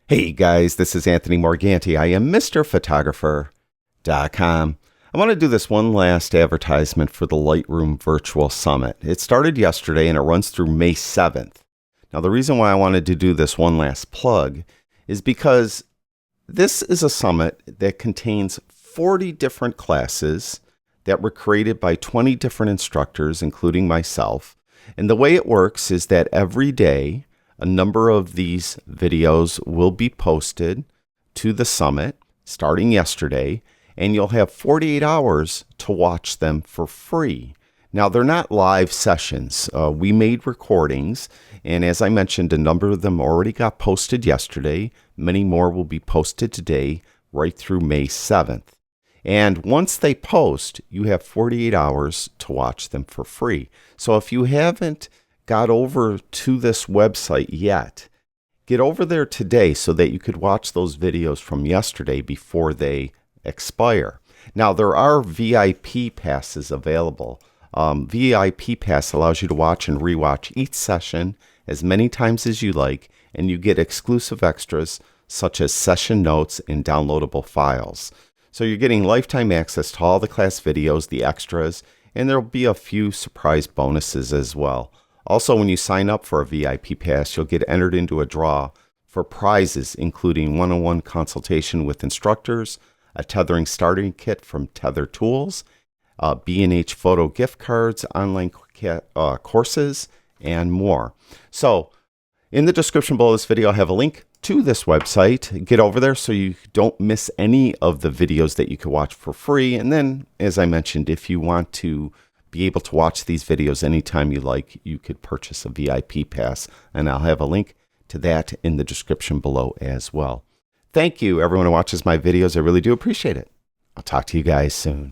Hey guys, this is Anthony Morganti. I am MrPhotographer.com. I want to do this one last advertisement for the Lightroom Virtual Summit. It started yesterday and it runs through May 7th. Now the reason why I wanted to do this one last plug is because this is a summit that contains 40 different classes that were created by 20 different instructors, including myself. And the way it works is that every day, a number of these videos will be posted to the summit starting yesterday, and you'll have 48 hours to watch them for free. Now, they're not live sessions. We made recordings, and as I mentioned, a number of them already got posted yesterday. Many more will be posted today, right through May 7th. And once they post, you have 48 hours to watch them for free. So if you haven't got over to this website yet, get over there today so that you could watch those videos from yesterday before they expire. Now, there are VIP passes available. VIP pass allows you to watch and rewatch each session as many times as you like, and you get exclusive extras such as session notes and downloadable files. So you're getting lifetime access to all the class videos, the extras, and there'll be a few surprise bonuses as well. Also, when you sign up for a VIP pass, you'll get entered into a draw for prizes, including one-on-one consultation with instructors, a tethering starting kit from Tether Tools, B&H photo gift cards, online courses, and more. So, in the description below this video, I have a link to this website. Get over there so you don't miss any of the videos that you can watch for free. And then, as I mentioned, if you want to be able to watch these videos anytime you like, you could purchase a VIP pass, and I'll have a link to that in the description below as well. Thank you, everyone who watches my videos. I really do appreciate it. I'll talk to you guys soon.